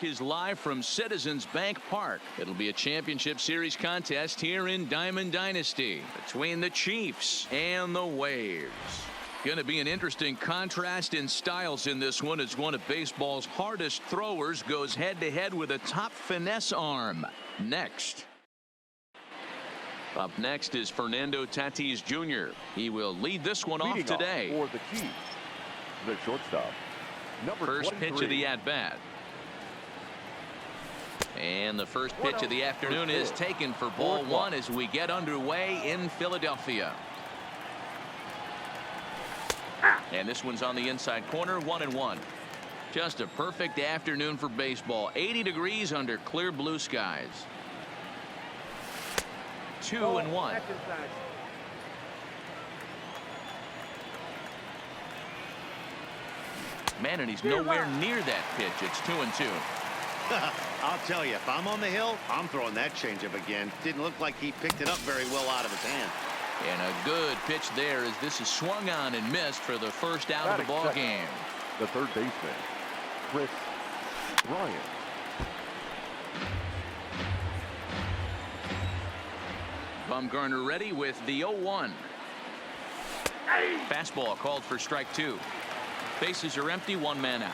Is live from Citizens Bank Park. It'll be a championship series contest here in Diamond Dynasty between the Chiefs and the Waves. Going to be an interesting contrast in styles in this one as one of baseball's hardest throwers goes head-to-head with a top finesse arm. Next. Up next is Fernando Tatis Jr. He will lead this one off today. For the Chiefs, the shortstop, number First 23. pitch of the at-bat. And the first pitch of the afternoon is taken for ball one as we get underway in Philadelphia. And this one's on the inside corner, 1-1. Just a perfect afternoon for baseball. 80 degrees under clear blue skies. 2-1. Man, and he's nowhere near that pitch. It's 2-2. I'll tell you, if I'm on the hill, I'm throwing that changeup again. Didn't look like he picked it up very well out of his hand. And a good pitch there as this is swung on and missed for the first out of the ball game. The third baseman, Chris Bryant. Bumgarner ready with the 0-1. Fastball called for strike two. Bases are empty, one man out.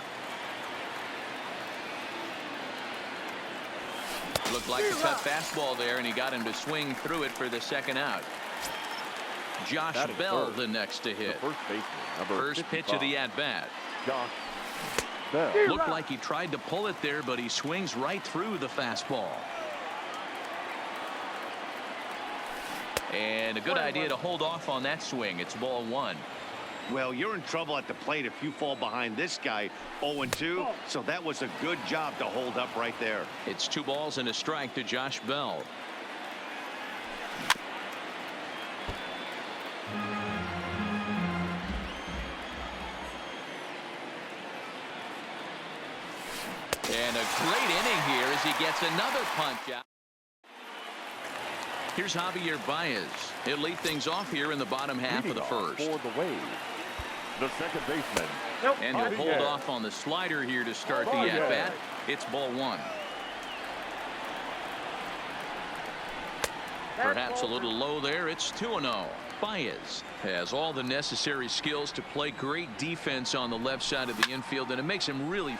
Looked like a cut fastball there, and he got him to swing through it for the second out. Josh Bell the next to hit. The first baseman, First pitch of the at-bat. Josh Bell. Looked like he tried to pull it there, but he swings right through the fastball. And a good idea to hold off on that swing. It's ball one. Well, you're in trouble at the plate if you fall behind this guy 0-2, so that was a good job to hold up right there. It's 2 balls and a strike to Josh Bell. And a great inning here as he gets another punch out. Here's Javier Baez. He'll lead things off here in the bottom half of the first. For the Waves, the second baseman. And he'll hold off on the slider here to start the at-bat. It's ball one. Perhaps a little low there. It's 2-0. Baez has all the necessary skills to play great defense on the left side of the infield, and it makes him really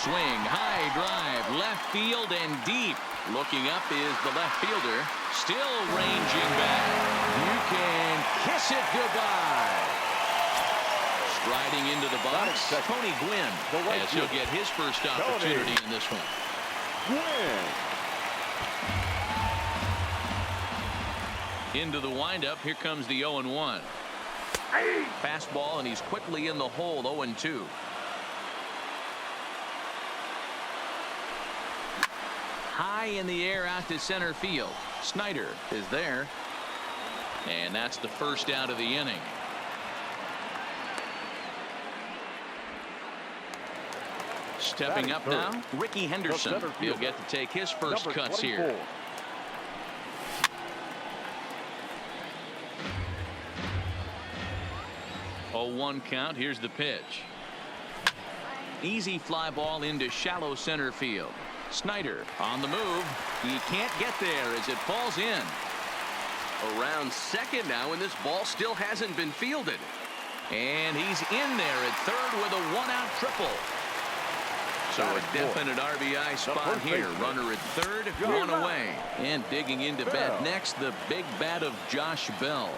swing. High drive, left field and deep. Looking up is the left fielder, still ranging back. You can kiss it goodbye. Striding into the box, Tony Gwynn, as he'll get his first opportunity in this one. Into the windup, here comes the 0-1. Fastball, and he's quickly in the hole, 0-2. High in the air out to center field. Snyder is there. And that's the first out of the inning. Stepping up now, Ricky Henderson. He'll get to take his first cuts here. Oh, 1 count. Here's the pitch. Easy fly ball into shallow center field. Snyder on the move. He can't get there as it falls in. Around second now, and this ball still hasn't been fielded. And he's in there at third with a 1-out triple. So a definite RBI spot here. Runner at third, 1 away. And digging into bat next, the big bat of Josh Bell.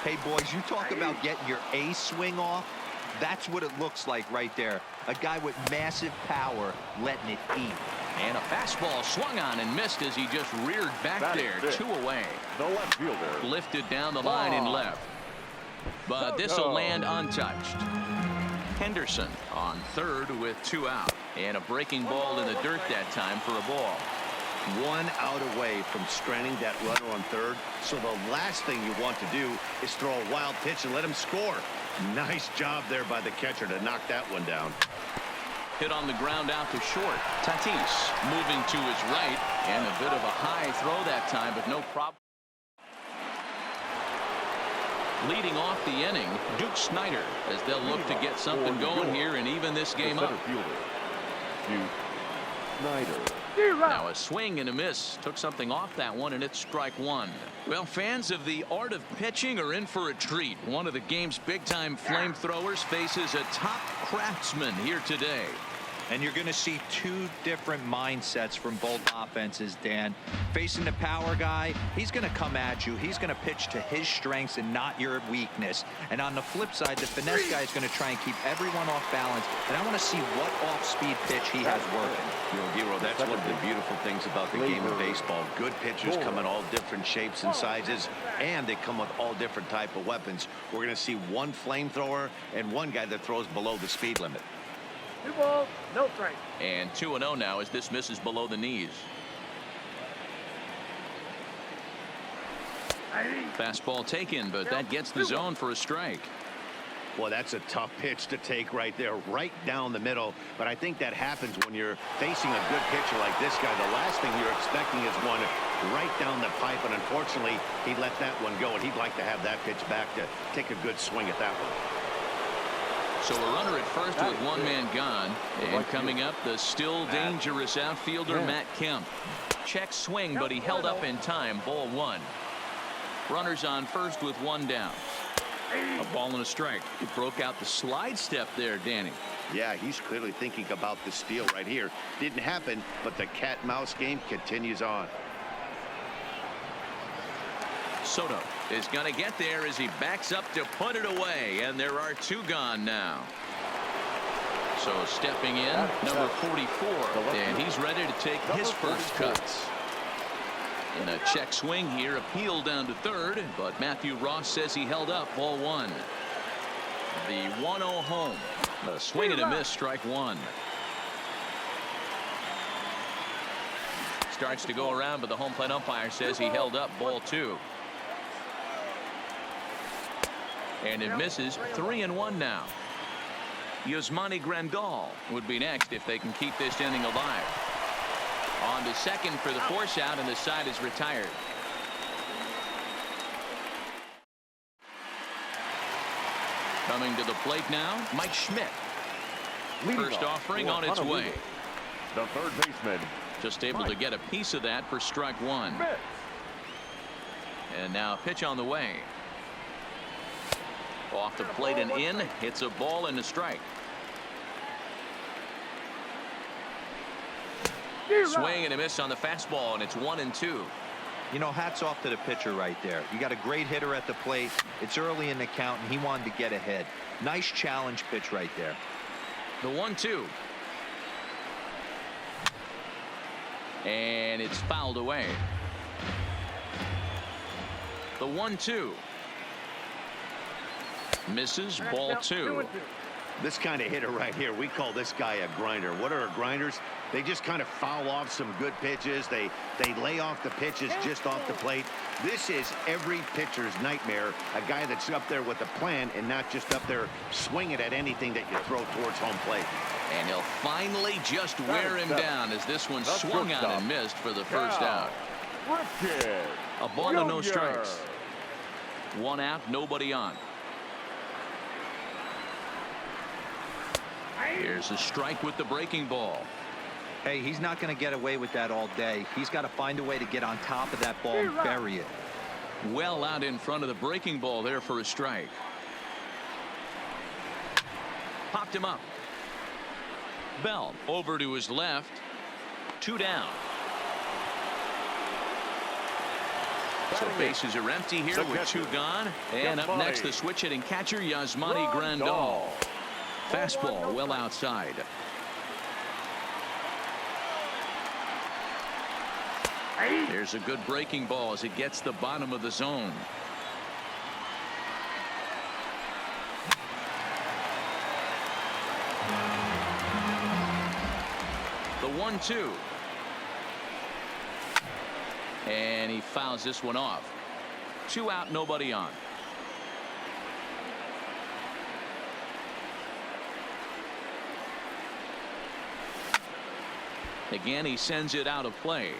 Hey, boys, you talk about getting your ace swing off. That's what it looks like right there. A guy with massive power letting it eat. And a fastball swung on and missed as he just reared back there. 2 away. The left fielder. Lifted down the line in left. But this will land untouched. Henderson on third with 2 out. And a breaking ball in the dirt that time for a ball. 1 out away from stranding that runner on third. So the last thing you want to do is throw a wild pitch and let him score. Nice job there by the catcher to knock that one down. Hit on the ground out to short. Tatis moving to his right. And a bit of a high throw that time, but no problem. Leading off the inning, Duke Snyder, as they'll look to get something going here and even this game up. Snyder. Now a swing and a miss. Took something off that one, and it's strike one. Well, fans of the art of pitching are in for a treat. One of the game's big-time flamethrowers faces a top craftsman here today. And you're going to see two different mindsets from both offenses, Dan. Facing the power guy, he's going to come at you. He's going to pitch to his strengths and not your weakness. And on the flip side, the finesse guy is going to try and keep everyone off balance. And I want to see what off-speed pitch he has working. You know, Giro, that's one of the beautiful things about the game of baseball. Good pitchers come in all different shapes and sizes, and they come with all different type of weapons. We're going to see one flamethrower and one guy that throws below the speed limit. 2 balls, no strike. And 2-0 now as this misses below the knees. Fastball taken, but that gets the zone for a strike. Well, that's a tough pitch to take right there, right down the middle. But I think that happens when you're facing a good pitcher like this guy. The last thing you're expecting is one right down the pipe, and unfortunately, he let that one go, and he'd like to have that pitch back to take a good swing at that one. So a runner at first with one man gone. And coming up, the still dangerous outfielder, Matt Kemp. Check swing, but he held up in time. Ball one. Runners on first with one down. A ball and a strike. He broke out the slide step there, Danny. Yeah, he's clearly thinking about the steal right here. Didn't happen, but the cat-mouse game continues on. Soto is going to get there as he backs up to put it away, and there are two gone now. So stepping in, number 44, and he's ready to take his first cuts. In a check swing here, appeal down to third, but Matthew Ross says he held up. Ball one. The 1-0 home. A swing and a miss, strike one. Starts to go around, but the home plate umpire says he held up. Ball two. And it misses. 3-1 now. Yasmani Grandal would be next if they can keep this inning alive. On to second for the force out, and the side is retired. Coming to the plate now, Mike Schmidt. First offering on its way. The third baseman. Just able to get a piece of that for strike one. And now pitch on the way. Off the plate and in. It's a ball and a strike. Swing and a miss on the fastball, and it's 1-2. You know, hats off to the pitcher right there. You got a great hitter at the plate. It's early in the count, and he wanted to get ahead. Nice challenge pitch right there. The 1-2. And it's fouled away. The 1-2. Misses. Ball two. This kind of hitter right here, we call this guy a grinder. What are grinders? They just kind of foul off some good pitches. They lay off the pitches just off the plate. This is every pitcher's nightmare. A guy that's up there with a plan and not just up there swinging at anything that you throw towards home plate. And he'll finally just wear him down as this one swung on and missed for the first out. A ball and no strikes. One out, nobody on. Here's a strike with the breaking ball. Hey, he's not going to get away with that all day. He's got to find a way to get on top of that ball and bury it. Well out in front of the breaking ball there for a strike. Popped him up. Bell over to his left. Two down. So bases are empty here with two gone. And up next, the switch hitting catcher, Yasmani Grandal. Fastball well outside. Here's a good breaking ball as it gets the bottom of the zone. The 1-2. And he fouls this one off. Two out, nobody on. Again, he sends it out of play.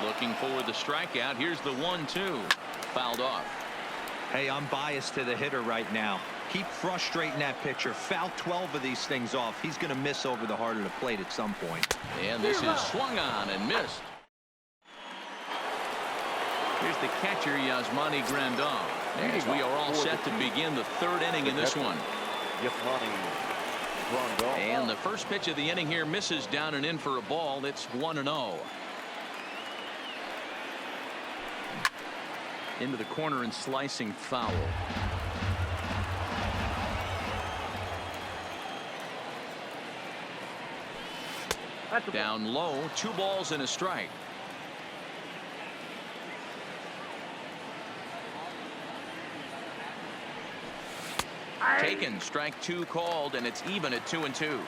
Looking for the strikeout. Here's the 1-2. Fouled off. Hey, I'm biased to the hitter right now. Keep frustrating that pitcher. Foul 12 of these things off. He's going to miss over the heart of the plate at some point. And this is swung on and missed. Here's the catcher, Yasmani Grandal. As we are all set to begin the third inning in this one. And the first pitch of the inning here misses down and in for a ball. It's 1-0. Into the corner and slicing foul. Down low, 2 balls and a strike. Taken, strike 2 called, and it's even at 2-2.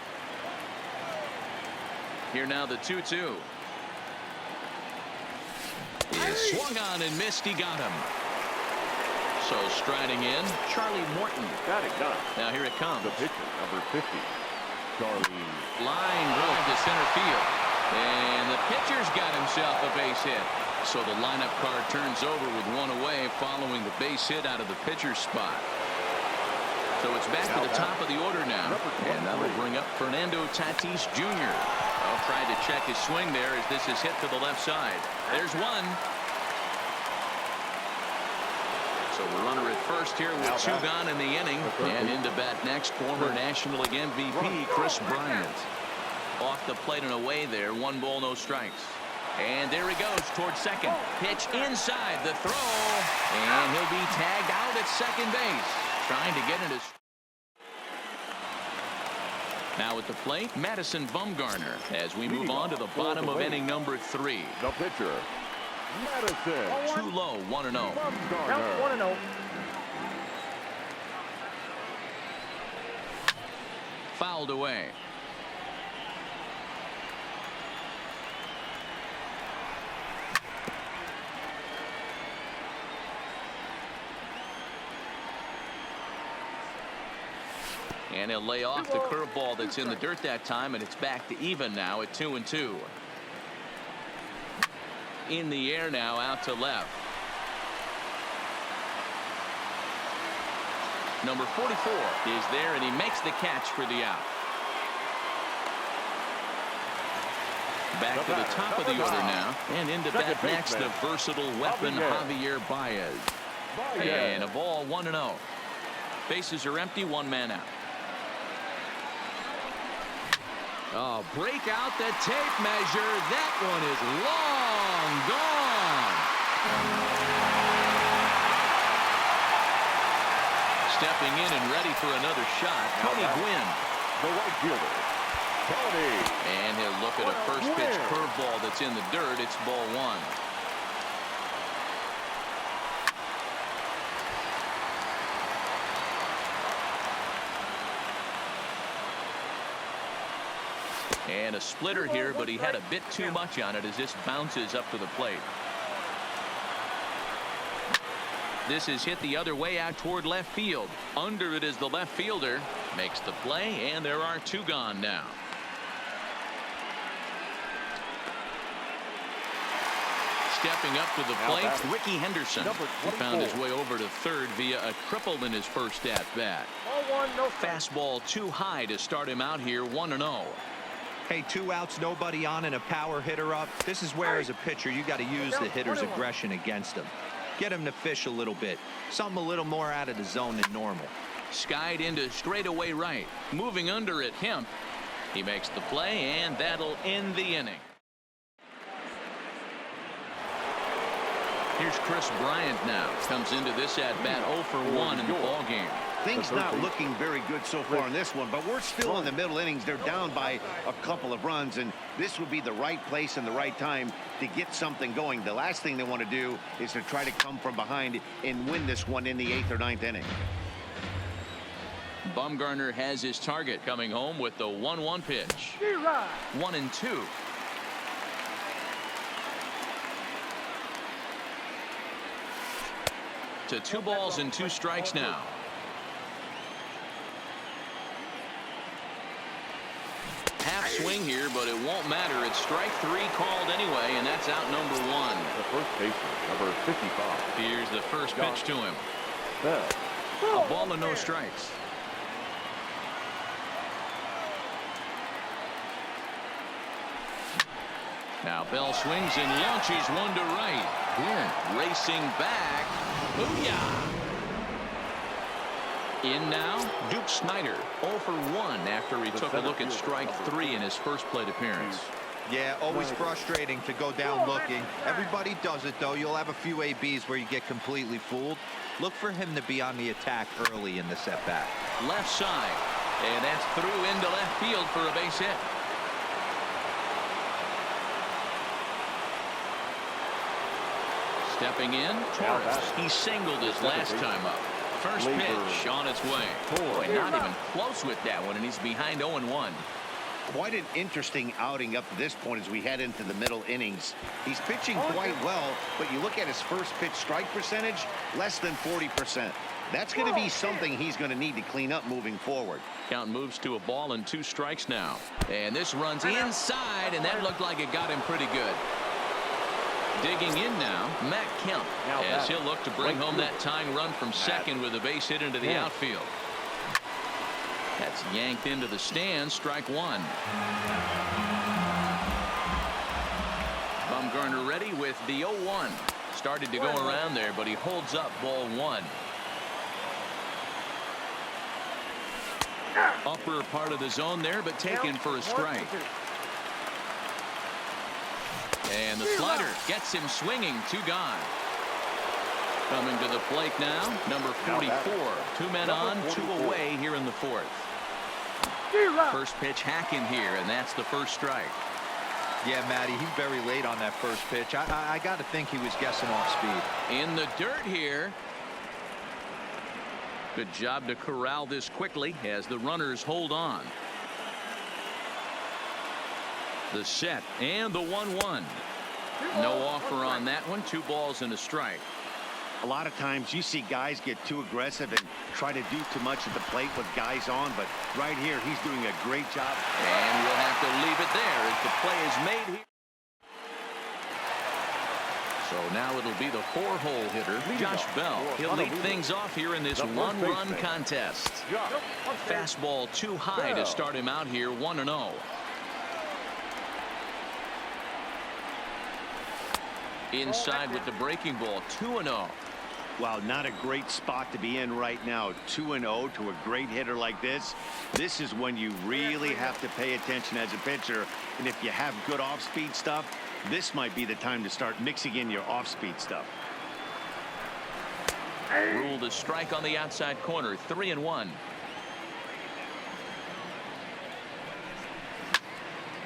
Here now the 2-2. Is swung on and missed. He got him. So striding in, Charlie Morton. Got it, done. Now here it comes. The pitcher, number 50, Charlie. Line drive to center field. And the pitcher's got himself a base hit. So the lineup card turns over with 1 away following the base hit out of the pitcher's spot. So it's back to the top of the order now. And that will bring up Fernando Tatis Jr. Tried to check his swing there as this is hit to the left side. There's one. So the runner at first here with 2 gone in the inning. And into bat next, former National League MVP Chris Bryant. Off the plate and away there. 1 ball, no strikes. And there he goes towards second. Pitch inside the throw. And he'll be tagged out at second base. Trying to get into. Now at the plate, Madison Bumgarner as we move on to the bottom of inning number 3. The pitcher, Madison. Too low, 1-0. Count 1-0. Fouled away. And he'll lay off the curveball that's in the dirt that time, and it's back to even now at 2-2. In the air now, out to left. Number 44 is there, and he makes the catch for the out. Back to the top of the order now, and into bat next, the versatile weapon Javier Baez. And a ball, 1-0. Bases are empty, 1 man out. Oh, break out the tape measure. That one is long gone. Stepping in and ready for another shot, Tony Gwynn. The right fielder, Tony. And he'll look at a first pitch curveball that's in the dirt. It's ball 1. And a splitter here, but he had a bit too much on it as this bounces up to the plate. This is hit the other way out toward left field. Under it is the left fielder. Makes the play, and there are 2 gone now. Stepping up to the plate, Ricky Henderson. He found his way over to third via a triple in his first at-bat. Fastball too high to start him out here, 1-0. Hey, 2 outs, nobody on, and a power hitter up. This is where, as a pitcher, you got to use the hitter's aggression against him. Get him to fish a little bit. Something a little more out of the zone than normal. Skied into straightaway right. Moving under it, Hemp. He makes the play, and that'll end the inning. Here's Chris Bryant now. Comes into this at-bat 0 for 1 in the ballgame. Things not looking very good so far in this one, but we're still in the middle innings. They're down by a couple of runs, and this would be the right place and the right time to get something going. The last thing they want to do is to try to come from behind and win this one in the 8th or 9th inning. Bumgarner has his target, coming home with the 1-1 pitch. 1-2. To 2 balls and 2 strikes now. Half swing here, but it won't matter. It's strike 3 called anyway, and that's out number 1. The first baseman, number 55. Here's the first pitch to him. A ball and no strikes. Now Bell swings and launches one to right. Racing back. Booyah! In now, Duke Snider, 0 for 1 after he took a look at strike 3 in his first plate appearance. Yeah, always frustrating to go down looking. Everybody does it, though. You'll have a few ABs where you get completely fooled. Look for him to be on the attack early in the setback. Left side, and that's through into left field for a base hit. Stepping in, Torres. He singled his last time up. First pitch on its way. Boy, not even close with that one, and he's behind 0-1. Quite an interesting outing up to this point as we head into the middle innings. He's pitching quite well, but you look at his first pitch strike percentage, less than 40%. That's going to be something he's going to need to clean up moving forward. Count moves to a ball and 2 strikes now. And this runs inside, and that looked like it got him pretty good. Digging in now, Matt Kemp, as he'll look to bring home that tying run from second with a base hit into the outfield. That's yanked into the stands, strike 1. Bumgarner ready with the 0-1. Started to go around there, but he holds up ball 1. Upper part of the zone there, but taken for a strike. And the slider gets him swinging. 2 gone. Coming to the plate now, number 44. 2 men on, 2 away here in the 4th. First pitch hacking here, and that's the first strike. Yeah, Matty, he's very late on that first pitch. I got to think he was guessing off speed. In the dirt here. Good job to corral this quickly as the runners hold on. The set and the 1-1. No offer on that one. 2 balls and a strike. A lot of times you see guys get too aggressive and try to do too much at the plate with guys on, but right here he's doing a great job. And we'll have to leave it there as the play is made here. So now it'll be the 4-hole hitter, Josh Bell. He'll lead things off here in this 1-run contest. Fastball too high to start him out here, 1-0. Inside with the breaking ball, 2-0. Wow, not a great spot to be in right now. 2-0 to a great hitter like this. This is when you really have to pay attention as a pitcher. And if you have good off-speed stuff, this might be the time to start mixing in your off-speed stuff. Ruled a strike on the outside corner, 3-1.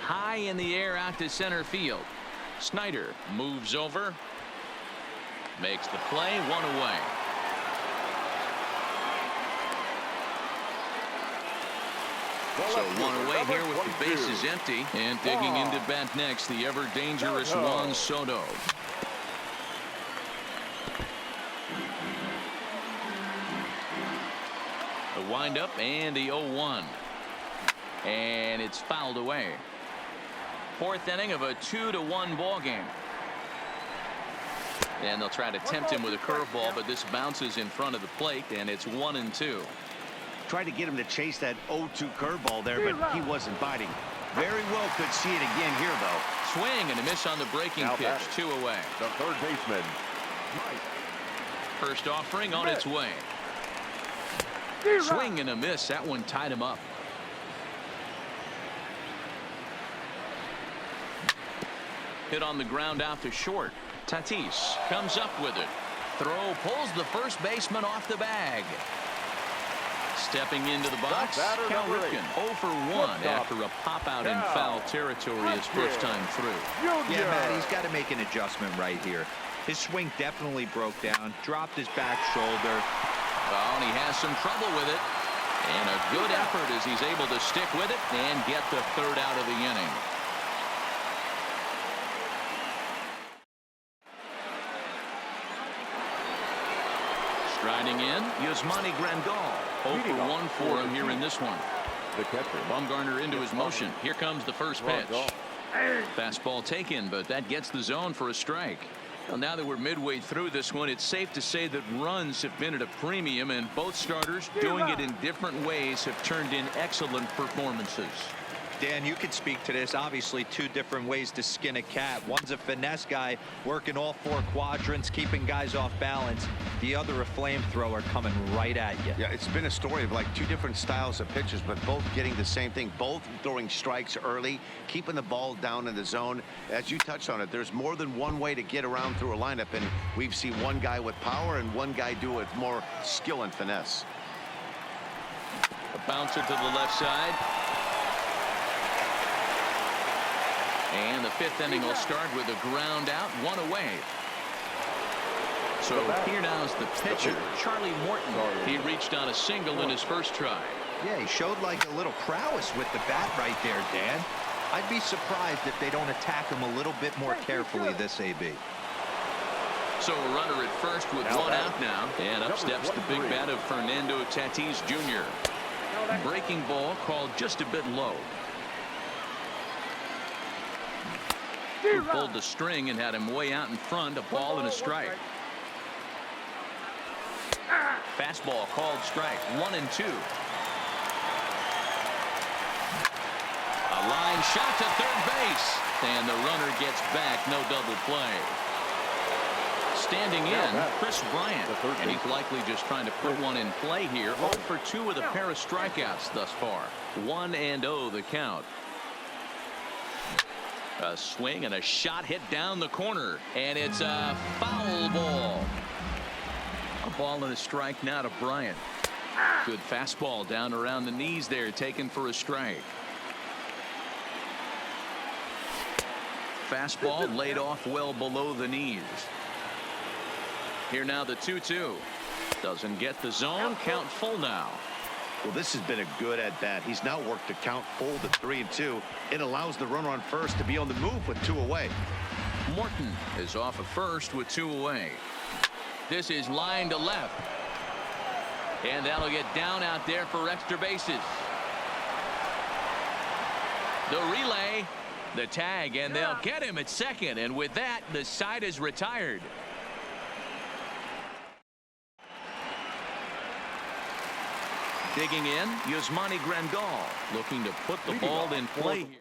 High in the air out to center field. Snider moves over, makes the play, 1 away. So 1 away here with the bases empty, and digging into bat next, the ever dangerous Juan Soto. The windup and the 0-1, and it's fouled away. 4th inning of a 2-1 ball game. And they'll try to tempt him with a curveball, but this bounces in front of the plate, and it's 1-2. Tried to get him to chase that 0-2 curveball there, but he wasn't biting. Very well could see it again here, though. Swing and a miss on the breaking pitch, 2 away. The third baseman. First offering on its way. Swing and a miss. That one tied him up. Hit on the ground out to short. Tatis comes up with it. Throw pulls the first baseman off the bag. Stepping into the box, Cal Ripken 0 for 1 after a pop out in foul territory his first time through. Yeah, Matt, he's got to make an adjustment right here. His swing definitely broke down, dropped his back shoulder. Well, and he has some trouble with it. And a good effort as he's able to stick with it and get the 3rd out of the inning. Striding in, Yasmani Grandal. 0 for 1 for him here in this one. The catcher. Bumgarner into his motion. Here comes the first pitch. Fastball taken, but that gets the zone for a strike. Well, now that we're midway through this one, it's safe to say that runs have been at a premium, and both starters doing it in different ways have turned in excellent performances. Dan, you could speak to this. Obviously, two different ways to skin a cat. One's a finesse guy working all four quadrants, keeping guys off balance. The other a flamethrower coming right at you. Yeah, it's been a story of like two different styles of pitchers, but both getting the same thing. Both throwing strikes early, keeping the ball down in the zone. As you touched on it, there's more than one way to get around through a lineup, and we've seen one guy with power and one guy do it more skill and finesse. A bouncer to the left side. And the fifth inning will start with a ground out, one away. So here now's the pitcher, Charlie Morton. He reached on a single in his first try. Yeah, he showed like a little prowess with the bat right there, Dan. I'd be surprised if they don't attack him a little bit more carefully this AB. So a runner at first with one out now. And up steps the big bat of Fernando Tatis Jr. Breaking ball called just a bit low. Who pulled the string and had him way out in front, a ball and a strike. Fastball called strike, 1-2. A line shot to third base, and the runner gets back, no double play. Standing in, Chris Bryant, and he's likely just trying to put one in play here. 0 for 2 with a pair of strikeouts thus far. 1-0 the count. A swing and a shot hit down the corner, and it's a foul ball. A ball and a strike now to Bryant. Good fastball down around the knees there, taken for a strike. Fastball laid off well below the knees. Here now the 2-2. Doesn't get the zone. Count full now. Well, this has been a good at-bat. He's now worked to count full to 3-2. It allows the runner on first to be on the move with 2 away. Morton is off of first with 2 away. This is line to left. And that'll get down out there for extra bases. The relay, the tag, and they'll get him at second. And with that, the side is retired. Digging in, Yasmani Grandal looking to put the ball in play here.